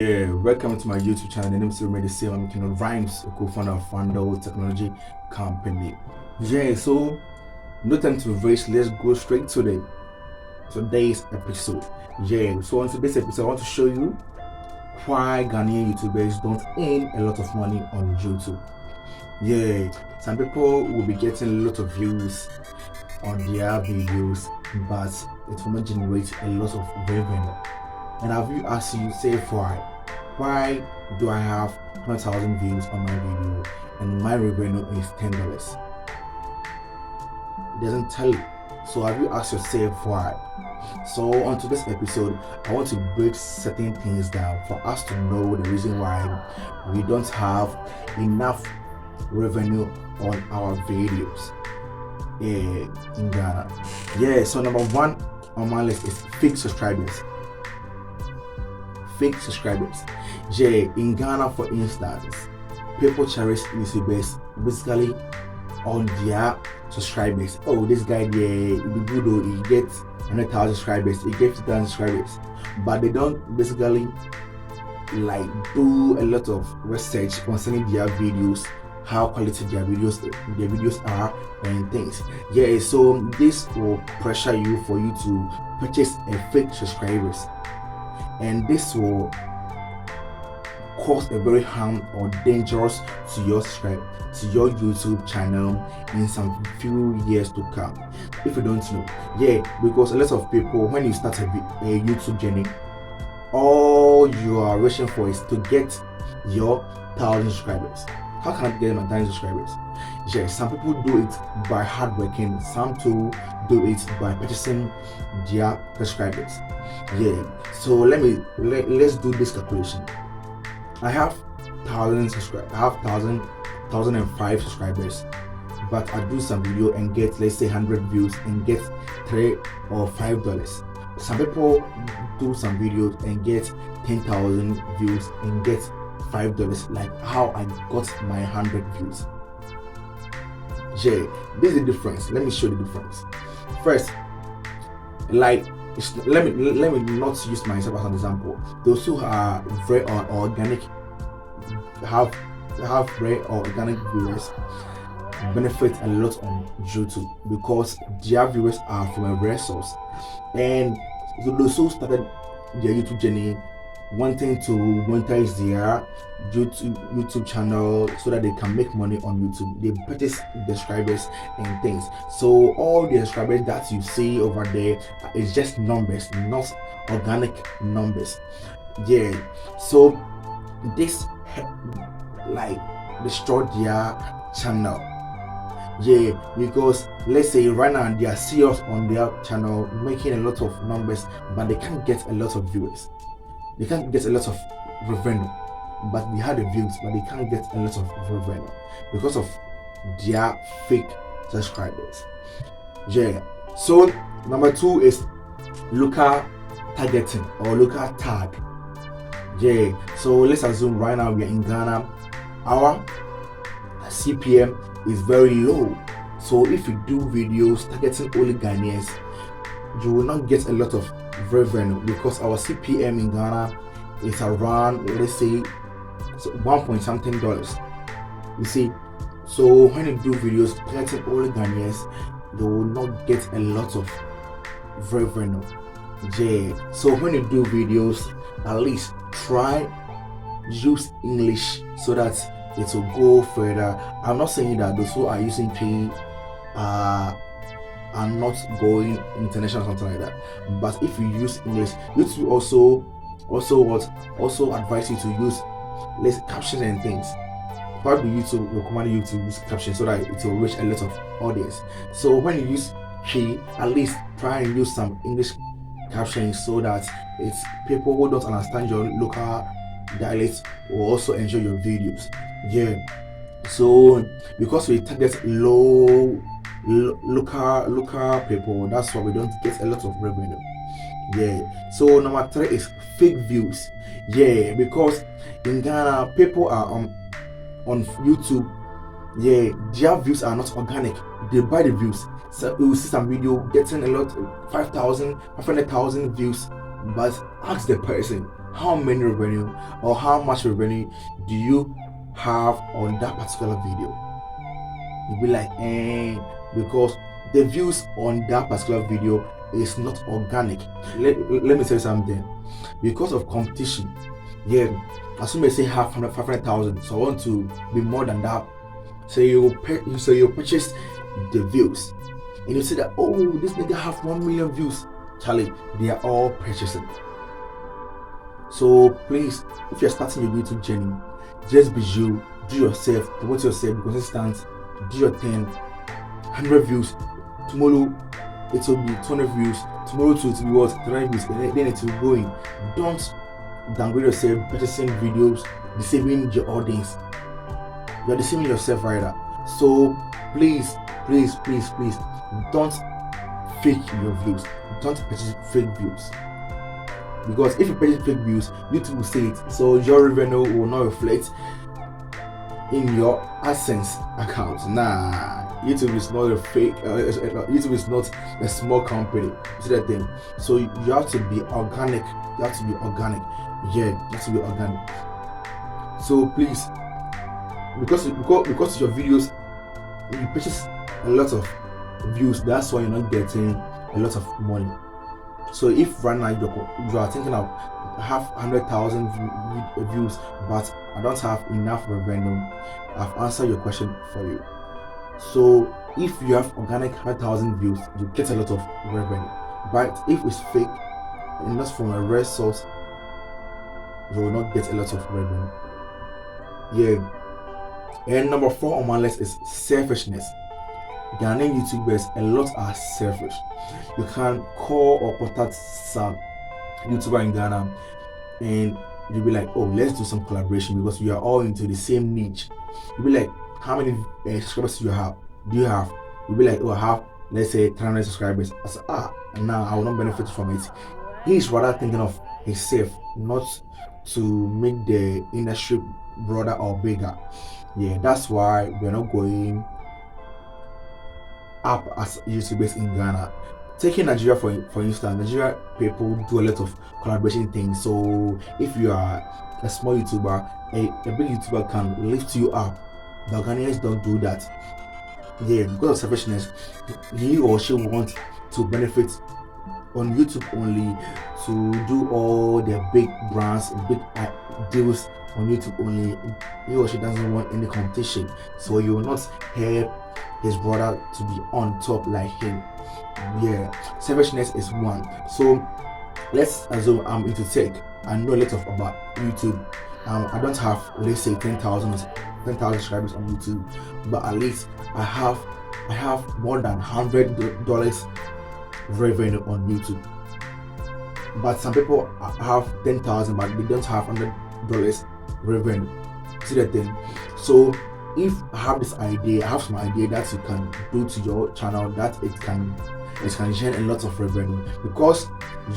Yeah, welcome to my YouTube channel. The name is already the same. I'm Kino Rhymes, a co-founder of Fando Technology Company. Yeah, so no time to waste. Let's go straight to today's episode. Yeah, so on today's episode, I want to show you why Ghanaian YouTubers don't earn a lot of money on YouTube. Yeah, some people will be getting a lot of views on their videos, but it will not generate a lot of revenue. And have you asked yourself why? Why do I have 100,000 views on my video and my revenue is $10? It doesn't tell you. So have you asked yourself why? So on today's episode, I want to break certain things down for us to know the reason why we don't have enough revenue on our videos in Ghana. Yeah, so number one on my list is fake subscribers. Yeah, in Ghana, for instance, people cherish YouTubers basically on their subscribers. Oh, this guy there, he be good, oh, he gets 100,000 subscribers, he gets 50,000 subscribers, but they don't basically like do a lot of research concerning their videos, how quality their videos are and things. Yeah, so this will pressure you for you to purchase a fake subscribers, and this will cause a very harm or dangerous to your YouTube channel in some few years to come, if you don't know. Yeah, because a lot of people, when you start a YouTube journey, all you are wishing for is to get your 1,000 subscribers. How can I get my 1,000 subscribers? Yeah, some people do it by hard working, some too do it by purchasing their subscribers. Yeah, so let's do this calculation. I have 1,000 subscribers. I have 1,005 subscribers, but I do some video and get, let's say, 100 views and get $3 or $5. Some people do some videos and get 10,000 views and get $5, like how I got my 100 views. Yeah, this is the difference. Let me show the difference. First, like, let me not use myself as an example. Those who are very organic, have very organic viewers benefit a lot on YouTube because their viewers are from a rare source. And so those who started their YouTube journey wanting to monetize their YouTube channel so that they can make money on YouTube, they purchase the subscribers and things. So all the subscribers that you see over there is just numbers, not organic numbers. Yeah, so this like destroy their channel. Yeah, because let's say right now they are serious on their channel, making a lot of numbers, but they can't get a lot of viewers. They can't get a lot of revenue, but they had the views, but they can't get a lot of revenue because of their fake subscribers. Yeah. So number two is local targeting or local tag. Yeah. So let's assume right now we are in Ghana. Our CPM is very low. So if you do videos targeting only Ghanaians, you will not get a lot of revenue because our CPM in Ghana is around, let's say, $1 something. You see, so when you do videos targeting only Ghanaians, you will not get a lot of revenue. Yeah. So when you do videos, at least try use English so that it will go further. I'm not saying that those who are using P are not going international or something like that, but if you use English, YouTube also advise you to use less captions and things. Why do YouTube recommend you to use captions so that it will reach a lot of audience? So when you use P, at least try and use some English captions so that it's people who don't understand your local dialect will also enjoy your videos. Yeah. So because we target local people, that's why we don't get a lot of revenue. Yeah. So number three is fake views. Yeah, because in Ghana people are on YouTube. Yeah, their views are not organic. They buy the views. So you will see some video getting a lot, 5,000, 500,000 views, but ask the person how many revenue or how much revenue do you have on that particular video. You'll be like, because the views on that particular video is not organic. Let me tell you something. Because of competition, as soon as say 500,000, so I want to be more than that. So you purchase the views, and you say that, oh, this nigga have 1 million views. Charlie, they are all purchasing. So please, if you're starting your YouTube journey, just be you, do yourself, promote yourself, be consistent, do your thing. 100 views, tomorrow it will be 200 views, tomorrow it will be what, 300 views, and then it will be going. Don't downgrade yourself, purchasing videos, deceiving your audience. You're deceiving yourself right now. So please, don't fake your views. Don't purchase fake views. Because if you purchase fake views, YouTube will see it. So your revenue will not reflect in your AdSense account. Nah, YouTube is not a fake. YouTube is not a small company. See that thing. So you have to be organic. You have to be organic. Yeah, you have to be organic. So please, because your videos, you purchase a lot of views, that's why you're not getting a lot of money. So if right now you are thinking of have 100,000 views, but I don't have enough revenue, I've answered your question for you. So if you have organic 100,000 views, you get a lot of revenue. But if it's fake and not from a real source, you will not get a lot of revenue. Yeah. And number 4 on my list is selfishness. Ghanaian YouTubers, a lot are selfish. You can call or contact some YouTuber in Ghana and you'll be like, oh, let's do some collaboration because we are all into the same niche. You'll be like, how many subscribers do you have? You'll be like, oh, I have, let's say, 300 subscribers. I said, and now I will not benefit from it. He's rather thinking of himself, not to make the industry broader or bigger. Yeah, that's why we're not going up as YouTubers in Ghana. Taking Nigeria for instance, Nigeria people do a lot of collaboration things. So if you are a small YouTuber, a big YouTuber can lift you up. The Ghanaians don't do that. Yeah, because of selfishness, he or she wants to benefit on YouTube only, to do all the big brands, big deals on YouTube only. He or she doesn't want any competition, so you will not help his brother to be on top like him. Yeah, selfishness is one. So let's assume I'm into tech. I know a lot about YouTube. I don't have, let's say, 10,000 subscribers on YouTube, but at least I have more than $100 revenue on YouTube. But some people have 10,000, but they don't have $100 revenue. See that thing? So if I have this idea, I have some idea that you can do to your channel, that it can generate a lot of revenue. Because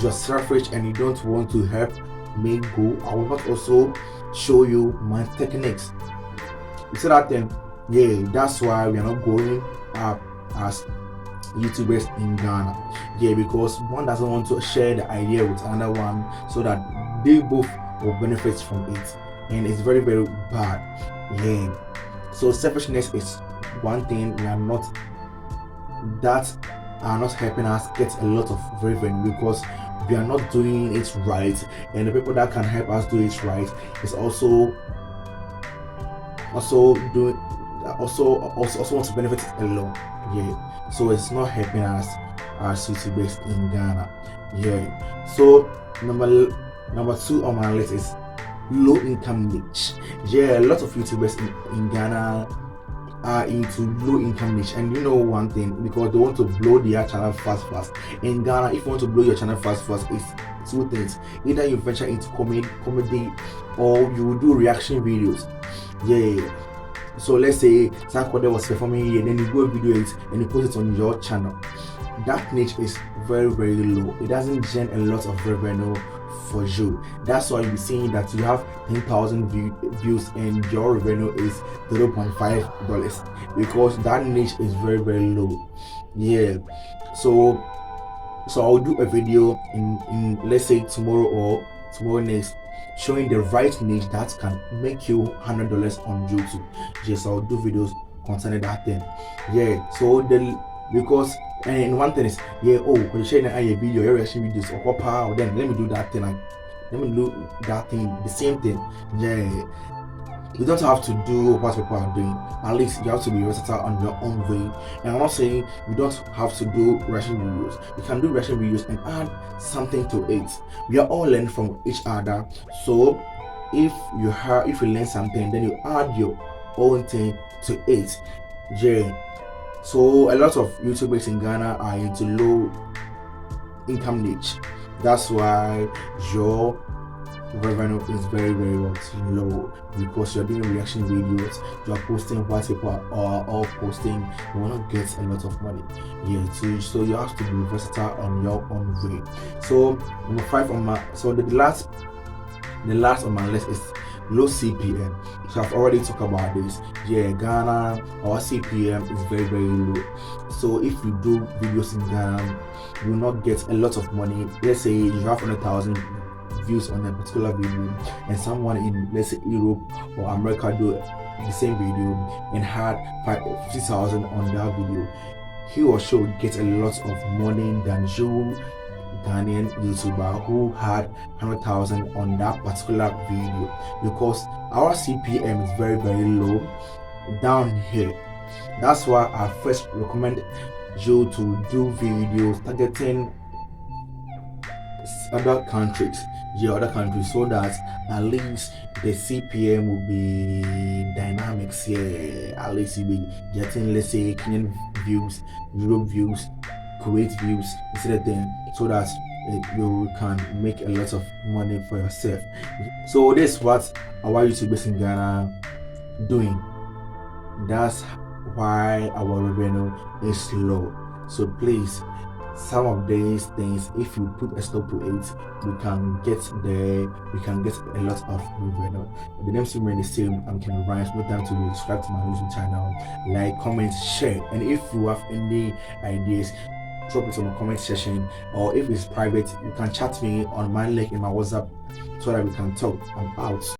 you're selfish and you don't want to help me go, I will not also show you my techniques. You see that thing? Yeah, that's why we are not going up as YouTubers in Ghana. Yeah, because one doesn't want to share the idea with another one so that they both will benefit from it, and it's very, very bad. Yeah, so selfishness is one thing we are not helping us get a lot of revenue, because we are not doing it right, and the people that can help us do it right is also want to benefit alone. Yeah, so it's not helping us as YouTubers in Ghana. Yeah, so number 2 on my list is low income niche. Yeah, a lot of YouTubers in Ghana are into low income niche, and you know one thing, because they want to blow their channel fast. In Ghana, if you want to blow your channel fast, it's 2 things: either you venture into comedy or you do reaction videos. Yeah, so let's say Sakwade was performing here, then you go video it and you put it on your channel. That niche is very, very low. It doesn't generate a lot of revenue for you. That's why you're seeing that you have 10,000 views and your revenue is $0.5, because that niche is very, very low. Yeah, so I'll do a video in let's say tomorrow or tomorrow next, showing the right niche that can make you $100 on YouTube. Yes, I'll do videos concerning that thing. Yeah, so because and one thing is, yeah, oh, when you share a video, you're reaction videos or power, then let me do that thing. Let me do that thing, the same thing. Yeah, you don't have to do what people are doing. At least you have to be versatile on your own way. And I'm not saying you don't have to do reaction videos. You can do reaction videos and add something to it. We are all learning from each other. So if you learn something, then you add your own thing to it. Yeah. So a lot of YouTubers in Ghana are into low income niche. That's why your revenue is very low, because you're doing reaction videos, you're posting what people are all posting. You will not get a lot of money. Yeah, so you have to be versatile on your own way. So number 5 on my the last on my list is low CPM. So I've already talked about this. Yeah, Ghana, our CPM is very low. So if you do videos in Ghana, you will not get a lot of money. Let's say you have 100,000 views on a particular video, and someone in, let's say, Europe or America do the same video and had 50,000 on that video, he or she would get a lot of money than you, Ghanaian YouTuber, who had 100,000 on that particular video, because our CPM is very low down here. That's why I first recommend you to do videos targeting other countries, so that at least the CPM will be dynamics. Yeah, at least you'll be getting, let's say, Kenyan views, Europe views, Kuwait views, instead of them, so that you can make a lot of money for yourself. So this is what our YouTubers in Ghana doing. That's why our revenue is low. So please, some of these things, if you put a stop to it, we can get there. We can get a lot of revenue. The names remain the same. I'm Ken Ryan. No time to subscribe to my YouTube channel, like, comment, share, and if you have any ideas, drop it in the comment section, or if it's private, you can chat me on my link in my WhatsApp so that we can talk. I'm out.